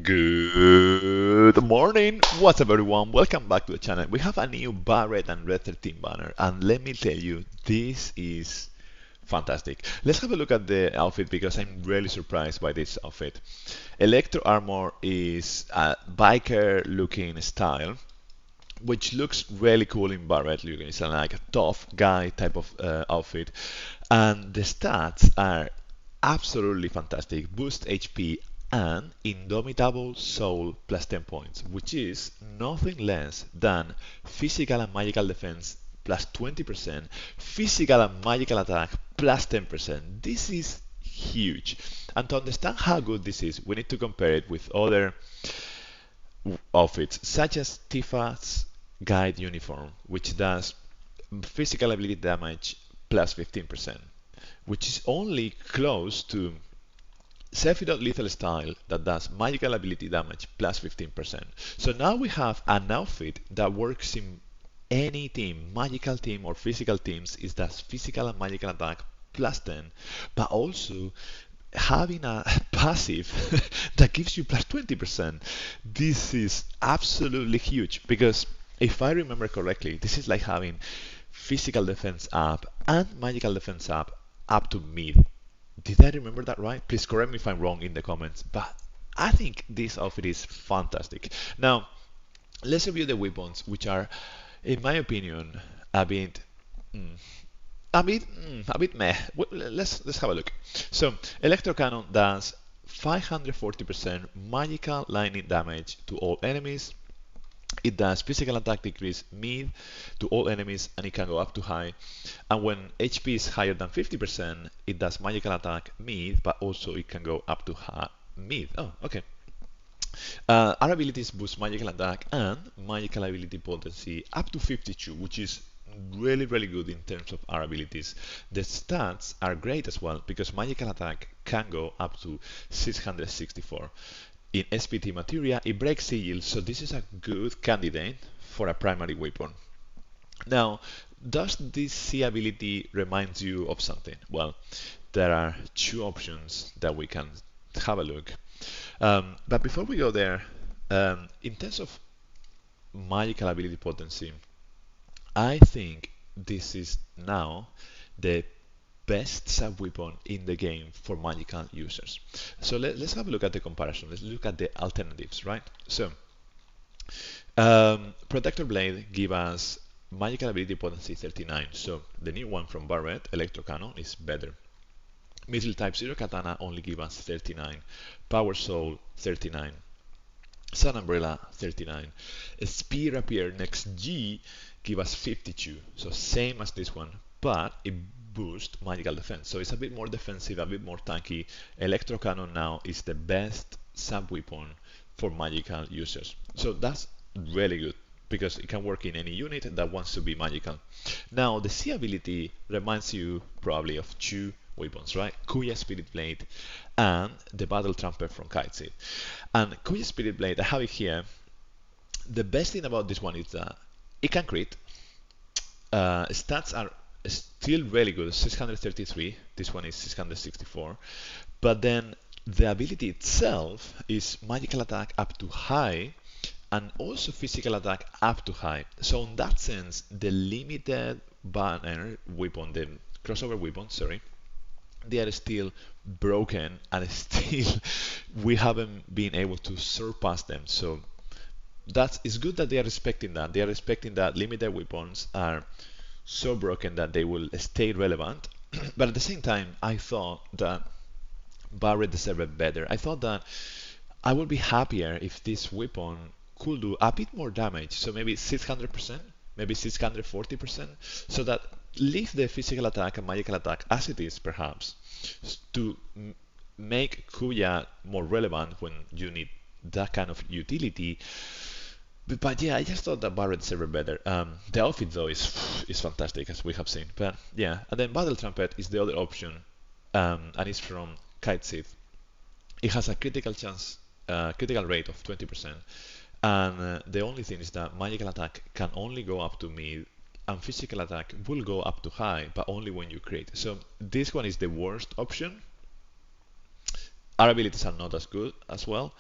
Good morning, what's up everyone? Welcome back to the channel. We have a new Barret and Red 13 banner, and let me tell you, this is fantastic. Let's have a look at the outfit because I'm really surprised by this outfit. Electro armor is a biker looking style, which looks really cool in Barret. It's like a tough guy type of outfit, and the stats are absolutely fantastic. Boost HP and Indomitable Soul plus 10 points, which is nothing less than physical and magical defense plus 20%, physical and magical attack plus 10%. This is huge. And to understand how good this is, we need to compare it with other outfits, such as Tifa's Guide Uniform, which does physical ability damage plus 15%, which is only close to Sephiroth Lethal Style that does magical ability damage plus 15%. So now we have an outfit that works in any team, magical team or physical teams, is that physical and magical attack plus 10, but also having a passive that gives you plus 20%. This is absolutely huge because if I remember correctly, this is like having physical defense up and magical defense up to mid. Did I remember that right? Please correct me if I'm wrong in the comments, but I think this outfit is fantastic. Now, let's review the weapons, which are, in my opinion, a bit mm, a bit meh. Let's have a look. So Electrocannon does 540% magical lightning damage to all enemies. It does physical attack decrease mid to all enemies, and it can go up to high. And when HP is higher than 50%, it does magical attack mid, but also it can go up to high mid. Oh, okay. Our abilities boost magical attack and magical ability potency up to 52, which is really good in terms of our abilities. The stats are great as well because magical attack can go up to 664. In SPT materia, it breaks sigil, so this is a good candidate for a primary weapon. Now, does this C ability remind you of something? Well, there are two options that we can have a look. But before we go there, in terms of magical ability potency, I think this is now the best sub weapon in the game for magical users. So let's have a look at the comparison. Let's look at the alternatives, right? So Protector Blade give us magical ability potency 39. So the new one from Barret, Electrocannon, is better. Missile Type 0 Katana only give us 39. Power Soul 39. Sun Umbrella 39. Spear Appear next G give us 52. So same as this one, but it boosts magical defense. So it's a bit more defensive, a bit more tanky. Electrocannon now is the best sub weapon for magical users. So that's really good because it can work in any unit that wants to be magical. Now the C ability reminds you probably of two weapons, right? Kuya Spirit Blade and the Battle Trumpet from Kite. And Kuya Spirit Blade, I have it here. The best thing about this one is that it can crit. Stats are still really good, 633. This one is 664. But then the ability itself is magical attack up to high and also physical attack up to high. So in that sense, the limited banner weapon, the crossover weapon, sorry, they are still broken and still we haven't been able to surpass them. So it's good that they are respecting that. They are respecting that limited weapons are so broken that they will stay relevant. But at the same time, I thought that Barret deserved better. I thought that I would be happier if this weapon could do a bit more damage. So maybe 600%, maybe 640%, so that leave the physical attack and magical attack as it is, perhaps, to make Kuya more relevant when you need that kind of utility. But yeah, I just thought that Barret served better. The outfit though is fantastic as we have seen. But yeah, and then Battle Trumpet is the other option, and it's from Kite Sith. It has a critical rate of 20%, and the only thing is that magical attack can only go up to mid, and physical attack will go up to high, but only when you crit. So this one is the worst option. Our abilities are not as good as well.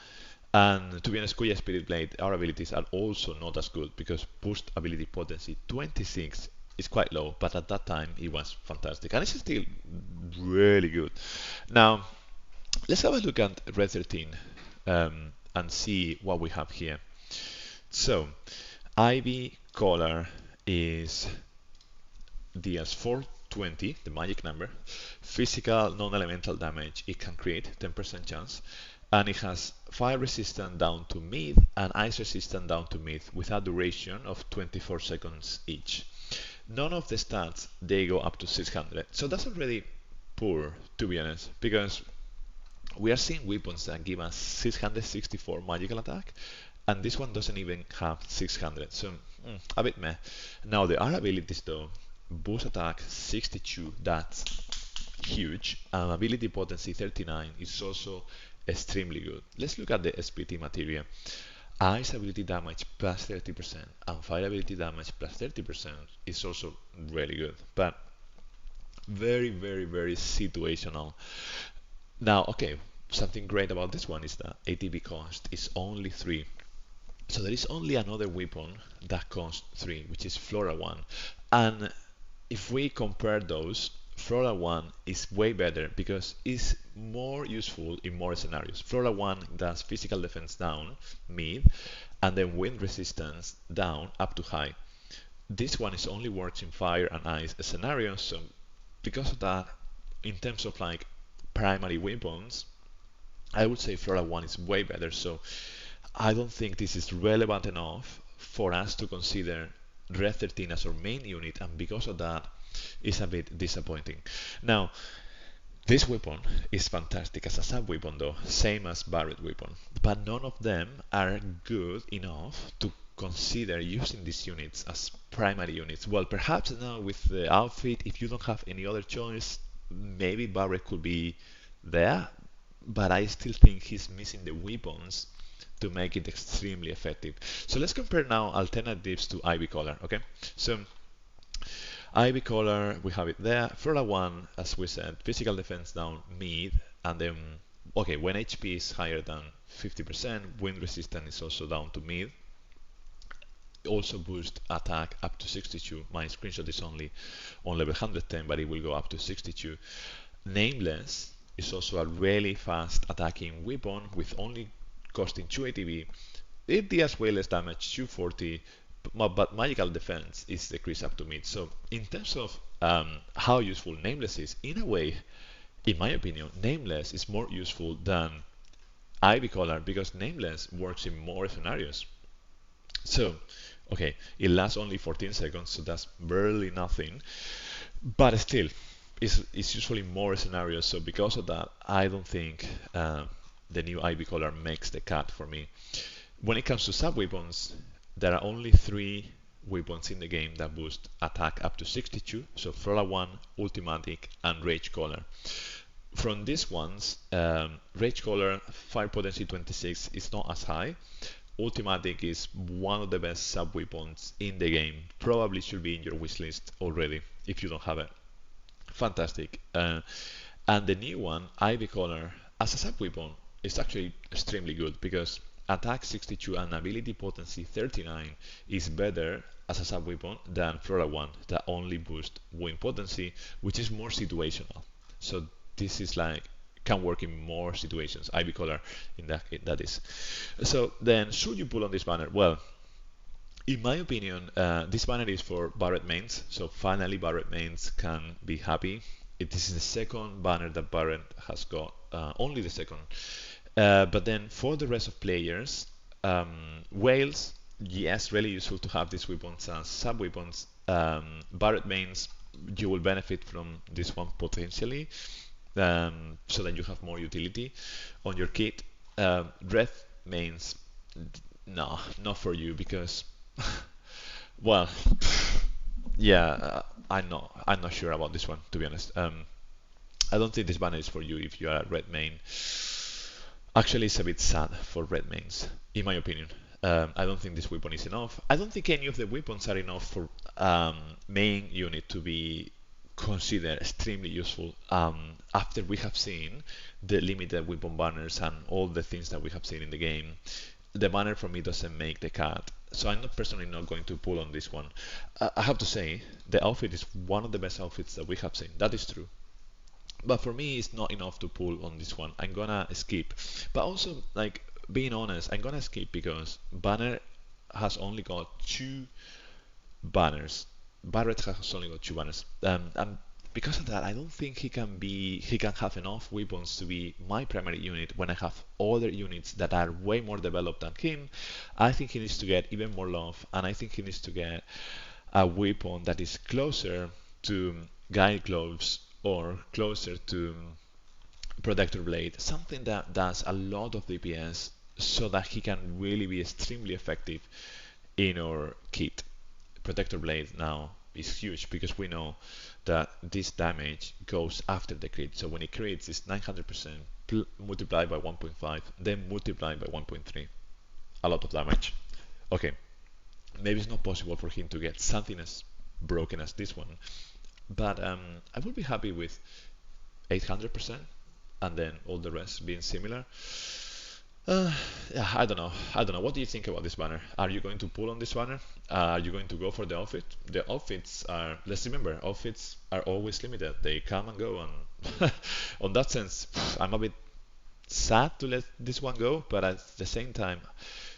And to be honest, Kuya Spirit Blade, our abilities are also not as good because boost ability potency 26 is quite low, but at that time it was fantastic. And it's still really good. Now, let's have a look at Red 13 and see what we have here. So, Ivy Collar is DS420, the magic number. Physical non-elemental damage, it can create 10% chance. And it has fire resistance down to mid and ice resistance down to mid with a duration of 24 seconds each. None of the stats, they go up to 600. So that's already poor, to be honest, because we are seeing weapons that give us 664 magical attack, and this one doesn't even have 600, so a bit meh. Now the R abilities though, boost attack 62, that's huge, and ability potency 39 is also extremely good. Let's look at the SPT material. Ice ability damage plus 30% and fire ability damage plus 30% is also really good, but very, very, very situational. Now, okay, something great about this one is that ATB cost is only 3. So there is only another weapon that costs 3, which is Flora 1. And if we compare those, Flora 1 is way better because it's more useful in more scenarios. Flora 1 does physical defense down, mid, and then wind resistance down up to high. This one is only works in fire and ice scenarios, so because of that, in terms of like primary weapons, I would say Flora 1 is way better, so I don't think this is relevant enough for us to consider Red 13 as our main unit, and because of that, it's a bit disappointing. Now, this weapon is fantastic as a sub-weapon though, same as Barret weapon, but none of them are good enough to consider using these units as primary units. Well, perhaps now with the outfit, if you don't have any other choice, maybe Barret could be there, but I still think he's missing the weapons to make it extremely effective. So let's compare now alternatives to Ivy Collar, okay? So Ivy Collar, we have it there. Flora 1, as we said, physical defense down mid, and then, okay, when HP is higher than 50%, wind resistance is also down to mid. Also boost attack up to 62. My screenshot is only on level 110, but it will go up to 62. Nameless is also a really fast attacking weapon with only costing 2 ATB. It deals way less damage, 240, but magical defense is decreased up to mid. So in terms of how useful Nameless is, in a way, in my opinion, Nameless is more useful than Ivy Collar because Nameless works in more scenarios. So, okay, it lasts only 14 seconds, so that's barely nothing, but still, it's usually more scenarios. So because of that, I don't think the new Ivy Collar makes the cut for me. When it comes to sub-weapons, there are only 3 weapons in the game that boost attack up to 62, so Flora 1, Ultimatic, and Rage Collar. From these ones, Rage Collar, fire potency 26 is not as high. Ultimatic is one of the best sub-weapons in the game. Probably should be in your wishlist already if you don't have it. Fantastic. And the new one, Ivy Collar, as a sub-weapon, is actually extremely good because attack 62 and ability potency 39 is better as a sub-weapon than Flora 1 that only boosts wind potency, which is more situational. So this is like can work in more situations. Ivy Collar in that is. So then, should you pull on this banner? Well, in my opinion, this banner is for Barret mains. So finally, Barret mains can be happy. This is the second banner that Barret has got, only the second. But then for the rest of players, whales, yes, really useful to have these weapons as sub weapons. Barret mains, you will benefit from this one potentially. So that you have more utility on your kit. Red mains, no, not for you because, well, yeah, I'm not sure about this one to be honest. I don't think this banner is for you if you are a red main. Actually, it's a bit sad for red mains, in my opinion. I don't think this weapon is enough. I don't think any of the weapons are enough for main unit to be consider extremely useful after we have seen the limited weapon banners and all the things that we have seen in the game. The banner for me doesn't make the cut, so I'm not personally not going to pull on this one. I have to say the outfit is one of the best outfits that we have seen. That is true. But for me, it's not enough to pull on this one. I'm gonna skip. But also, like being honest, I'm gonna skip because Banner has only got two banners. Barret has only got two banners, and because of that, I don't think he can have enough weapons to be my primary unit when I have other units that are way more developed than him. I think he needs to get even more love, and I think he needs to get a weapon that is closer to guide gloves or closer to protector blade, something that does a lot of DPS so that he can really be extremely effective in our kit. Protector blade now is huge because we know that this damage goes after the crit. So when it crits, it's 900% multiplied by 1.5, then multiplied by 1.3. A lot of damage. Okay, maybe it's not possible for him to get something as broken as this one, but I would be happy with 800% and then all the rest being similar. Yeah, I don't know. I don't know. What do you think about this banner? Are you going to pull on this banner? Are you going to go for the outfit? The outfits are, let's remember, outfits are always limited. They come and go, and on that sense, I'm a bit sad to let this one go, but at the same time,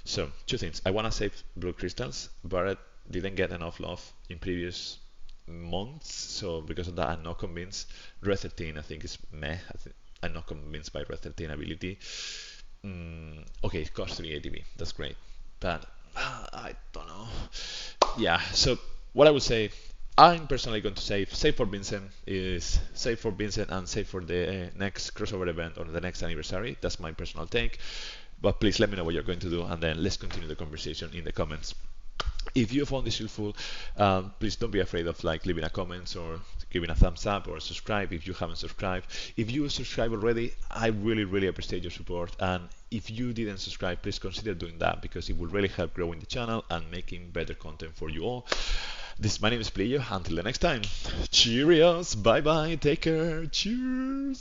so two things. I want to save blue crystals. Barret didn't get enough love in previous months, so because of that, I'm not convinced. Red 13, I think, is meh. I'm not convinced by Red 13 ability. Okay, it costs 3 ATB. That's great, but I don't know. Yeah. So what I would say, I'm personally going to save for Vincent is save for Vincent and save for the next crossover event or the next anniversary. That's my personal take. But please let me know what you're going to do, and then let's continue the conversation in the comments. If you found this useful, please don't be afraid of like leaving a comment or giving a thumbs up or subscribe if you haven't subscribed. If you subscribe already, I really appreciate your support, and if you didn't subscribe, please consider doing that because it will really help growing the channel and making better content for you all. My name is Plillo. Until the next time, cheerios, bye bye, take care, cheers.